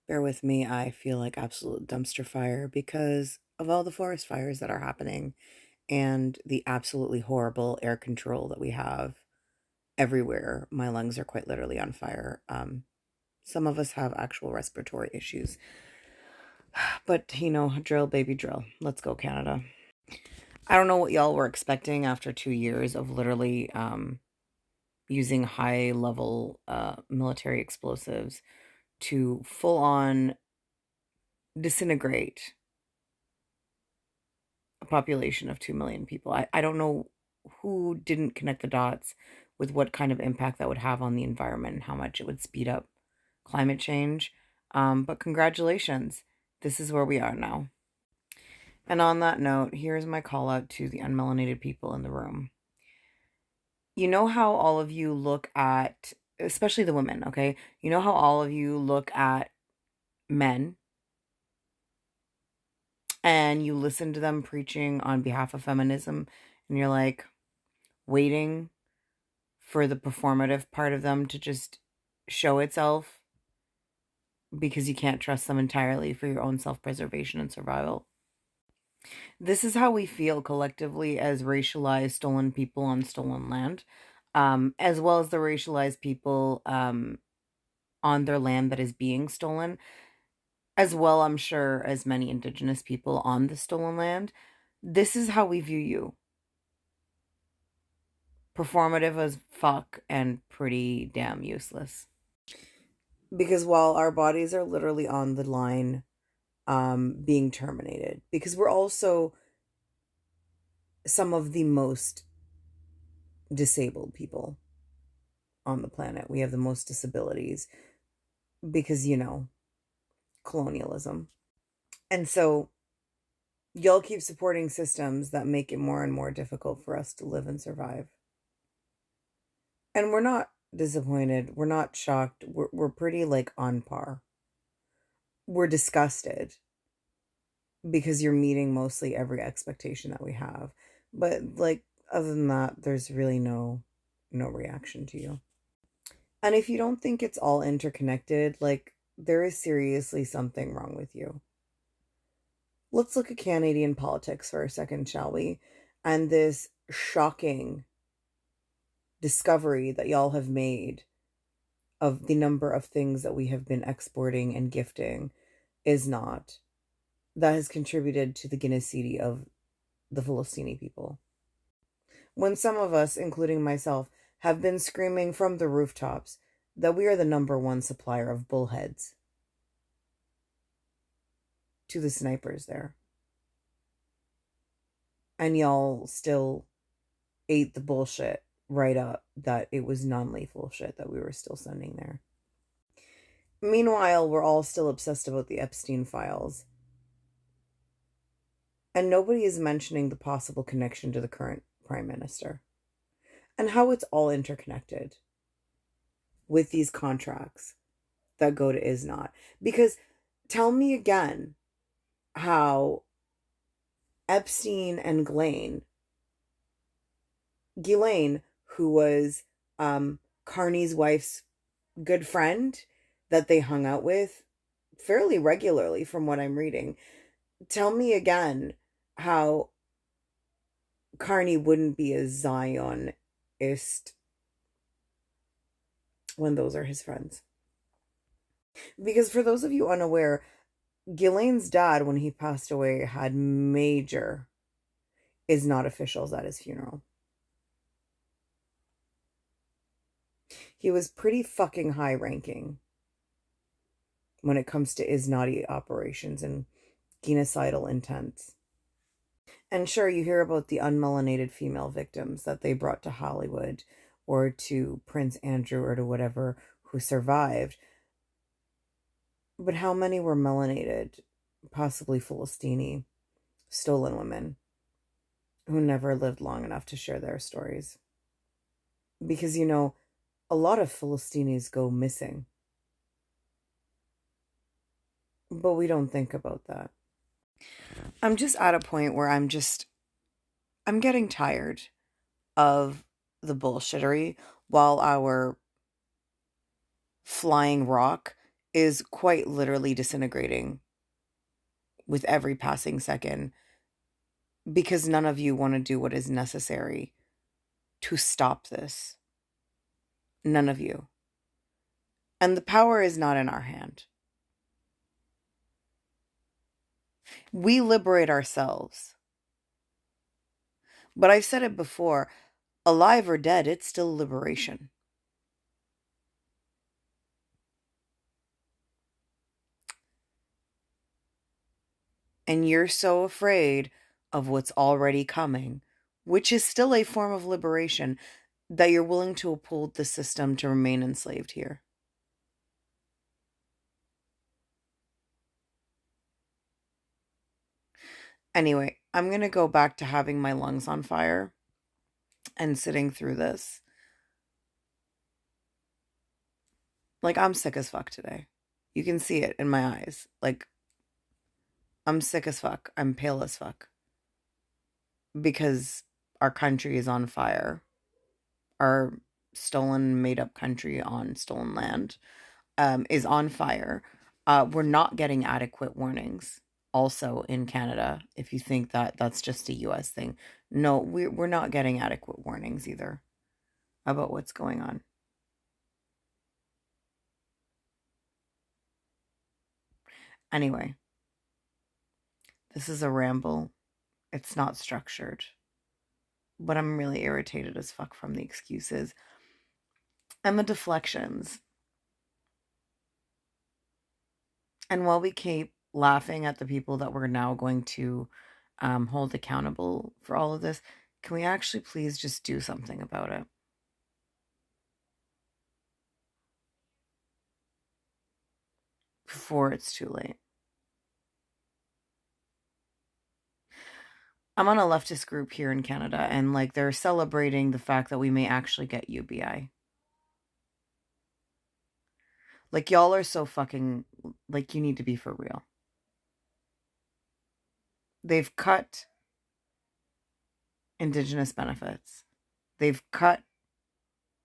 Bear with me, I feel like absolute dumpster fire because of all the forest fires that are happening and the absolutely horrible air control that we have everywhere. My lungs are quite literally on fire. Some of us have actual respiratory issues. But, drill, baby, drill. Let's go, Canada. I don't know what y'all were expecting after 2 years of literally using high level military explosives to full on disintegrate a population of 2 million people. I don't know who didn't connect the dots with what kind of impact that would have on the environment and how much it would speed up climate change. But congratulations, this is where we are now. And on that note, here's my call out to the unmelanated people in the room. You know how all of you look at, especially the women, okay? You know how all of you look at men and you listen to them preaching on behalf of feminism and you're like waiting for the performative part of them to just show itself because you can't trust them entirely for your own self-preservation and survival. This is how we feel collectively as racialized stolen people on stolen land, as well as the racialized people on their land that is being stolen, as well, I'm sure, as many indigenous people on the stolen land. This is how we view you. Performative as fuck and pretty damn useless. Because while our bodies are literally on the line, being terminated, because we're also some of the most disabled people on the planet. We have the most disabilities because, colonialism. And so y'all keep supporting systems that make it more and more difficult for us to live and survive. And we're not disappointed. We're not shocked. We're pretty like on par. We're disgusted because you're meeting mostly every expectation that we have. But like other than that, there's really no reaction to you. And if you don't think it's all interconnected, like there is seriously something wrong with you. Let's look at Canadian politics for a second, shall we? And this shocking discovery that y'all have made of the number of things that we have been exporting and gifting is not. That has contributed to the genocide of the Falastine people. When some of us, including myself, have been screaming from the rooftops that we are the number one supplier of bullheads to the snipers there. And y'all still ate the bullshit right up that it was non-lethal shit that we were still sending there. Meanwhile, we're all still obsessed about the Epstein files. And nobody is mentioning the possible connection to the current prime minister and how it's all interconnected with these contracts that go to Isnot. Because tell me again how Epstein and Ghislaine, who was Carney's wife's good friend that they hung out with fairly regularly from what I'm reading. Tell me again how Carney wouldn't be a Zionist when those are his friends. Because for those of you unaware, Ghislaine's dad, when he passed away, had major is not officials at his funeral. He was pretty fucking high ranking when it comes to Isnadi operations and genocidal intents. And sure, you hear about the unmelanated female victims that they brought to Hollywood or to Prince Andrew or to whatever who survived. But how many were melanated, possibly Falastine, stolen women who never lived long enough to share their stories? Because, a lot of Falastines go missing. But we don't think about that. I'm just at a point where I'm getting tired of the bullshittery while our flying rock is quite literally disintegrating with every passing second because none of you want to do what is necessary to stop this. None of you. And the power is not in our hand. We liberate ourselves. But I've said it before, alive or dead, it's still liberation. And you're so afraid of what's already coming, which is still a form of liberation, that you're willing to uphold the system to remain enslaved here. Anyway, I'm going to go back to having my lungs on fire and sitting through this. Like, I'm sick as fuck today. You can see it in my eyes. Like, I'm sick as fuck. I'm pale as fuck. Because our country is on fire. Our stolen, made up country on stolen land is on fire. We're not getting adequate warnings. Also in Canada, if you think that that's just a US thing. No, we're not getting adequate warnings either about what's going on. Anyway, this is a ramble. It's not structured. But I'm really irritated as fuck from the excuses and the deflections. And while we keep laughing at the people that we're now going to hold accountable for all of this, can we actually please just do something about it? Before it's too late. I'm on a leftist group here in Canada, and like they're celebrating the fact that we may actually get UBI. Like, y'all are so fucking, like, you need to be for real. They've cut Indigenous benefits. They've cut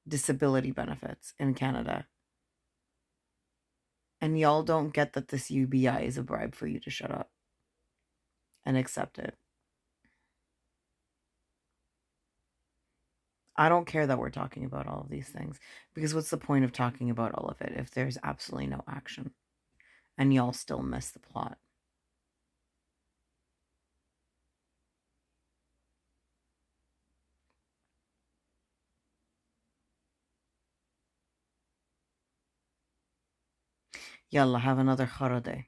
disability benefits in Canada. And y'all don't get that this UBI is a bribe for you to shut up and accept it. I don't care that we're talking about all of these things, because what's the point of talking about all of it if there's absolutely no action and y'all still miss the plot? Yalla, have another holiday.